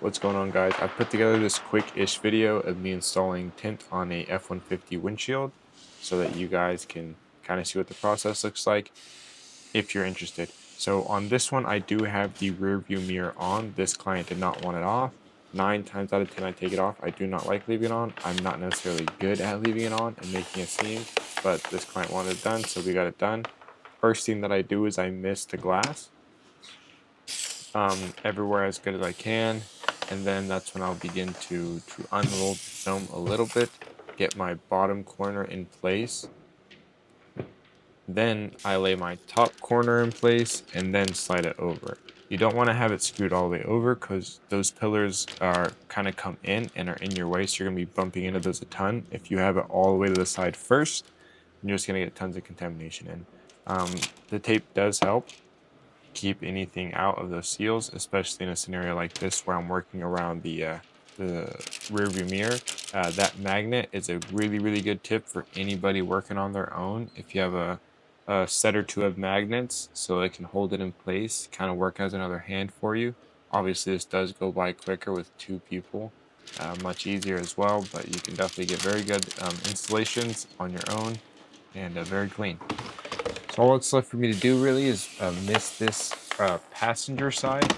What's going on, guys? I put together this quick-ish video of me installing tint on a F-150 windshield so that you guys can kind of see what the process looks like if you're interested. So on this one, I do have the rear view mirror on. This client did not want it off. 9 times out of 10 I take it off. I do not like leaving it on. I'm not necessarily good at leaving it on and making a scene, but this client wanted it done, so we got it done. First thing that I do is I mist the glass everywhere as good as I can, and then that's when I'll begin to unroll the film a little bit, get my bottom corner in place. Then I lay my top corner in place and then slide it over. You don't want to have it screwed all the way over because those pillars are kind of come in and are in your way, so you're going to be bumping into those a ton. If you have it all the way to the side first, you're just going to get tons of contamination in. The tape does help keep anything out of those seals, especially in a scenario like this where I'm working around the rear view mirror. That magnet is a really good tip for anybody working on their own. If you have a set or two of magnets so it can hold it in place, kind of work as another hand for you. Obviously this does go by quicker with 2 people, much easier as well, but you can definitely get very good installations on your own and very clean. So all that's left for me to do really is mist this passenger side,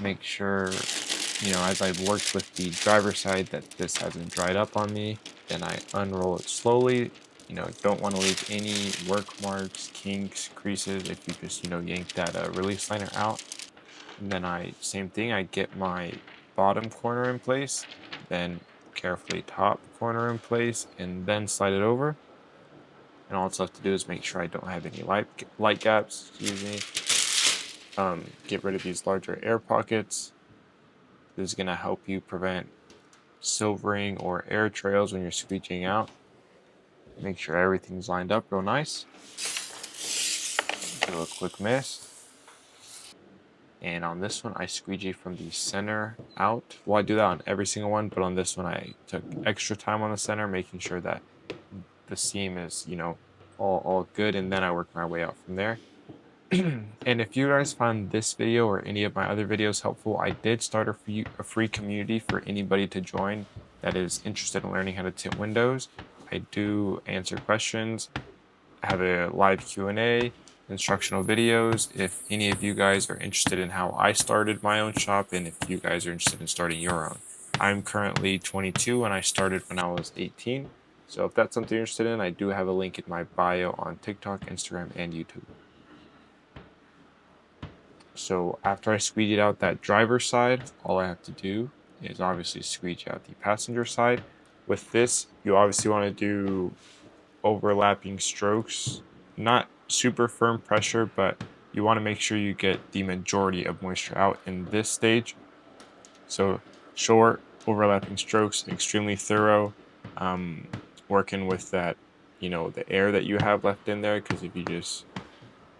make sure, you know, as I've worked with the driver side, that this hasn't dried up on me. Then I unroll it slowly. You know, don't want to leave any work marks, kinks, creases if you just, you know, yank that release liner out. And then same thing, I get my bottom corner in place, then carefully top corner in place, and then slide it over. And all it's left to do is make sure I don't have any light gaps, excuse me. Get rid of these larger air pockets. This is going to help you prevent silvering or air trails when you're squeegeeing out. Make sure everything's lined up real nice. Do a quick mist. And on this one, I squeegee from the center out. Well, I do that on every single one, but on this one, I took extra time on the center, making sure that the seam is, you know, all good, and then I work my way out from there. And if you guys find this video or any of my other videos helpful, I did start a free community for anybody to join that is interested in learning how to tint windows. I do answer questions, I have a live Q&A, instructional videos. If any of you guys are interested in how I started my own shop, and if you guys are interested in starting your own. I'm currently 22 and I started when I was 18. So if that's something you're interested in, I do have a link in my bio on TikTok, Instagram, and YouTube. So after I squeegee out that driver's side, all I have to do is obviously squeegee out the passenger side. With this, you obviously want to do overlapping strokes, not super firm pressure, but you want to make sure you get the majority of moisture out in this stage. So short overlapping strokes, extremely thorough, working with that, you know, the air that you have left in there, because if you just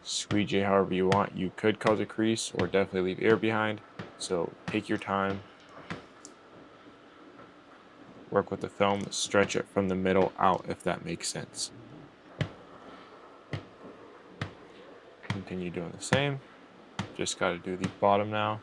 squeegee however you want, you could cause a crease or definitely leave air behind. So take your time, work with the film, stretch it from the middle out if that makes sense. Continue doing the same. Just got to do the bottom now.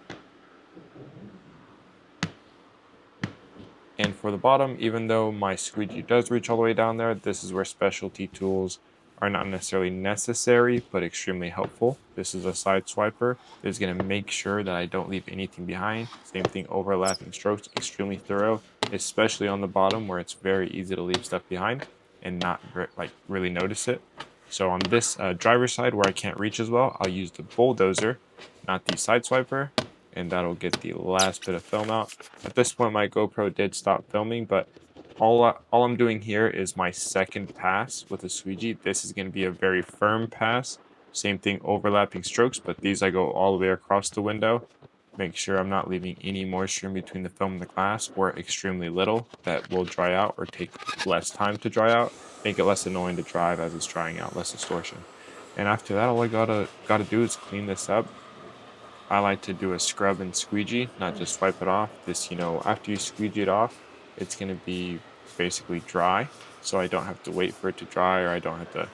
And for the bottom, even though my squeegee does reach all the way down there, this is where specialty tools are not necessarily necessary, but extremely helpful. This is a side swiper. It's going to make sure that I don't leave anything behind. Same thing, overlapping strokes, extremely thorough, especially on the bottom where it's very easy to leave stuff behind and not really notice it. So on this driver's side where I can't reach as well, I'll use the bulldozer, not the side swiper, and that'll get the last bit of film out. At this point, my GoPro did stop filming, but all I'm doing here is my second pass with a squeegee. This is going to be a very firm pass. Same thing, overlapping strokes, but these I go all the way across the window. Make sure I'm not leaving any moisture in between the film and the glass, or extremely little that will dry out or take less time to dry out. Make it less annoying to drive as it's drying out, less distortion. And after that, all I gotta do is clean this up. I like to do a scrub and squeegee, not just wipe it off. This, you know, after you squeegee it off, it's going to be basically dry, so I don't have to wait for it to dry, or I don't have to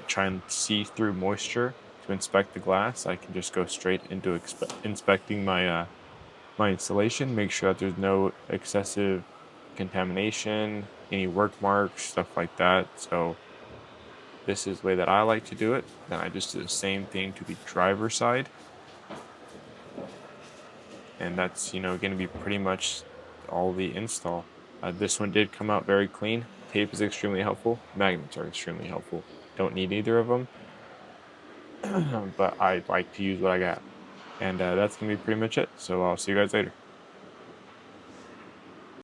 try and see through moisture to inspect the glass. I can just go straight into inspecting my my installation, make sure that there's no excessive contamination, any work marks, stuff like that. So this is the way that I like to do it. Then I just do the same thing to the driver's side. And that's, going to be pretty much all the install. This one did come out very clean. Tape is extremely helpful. Magnets are extremely helpful. Don't need either of them, but I like to use what I got. And that's going to be pretty much it. So I'll see you guys later.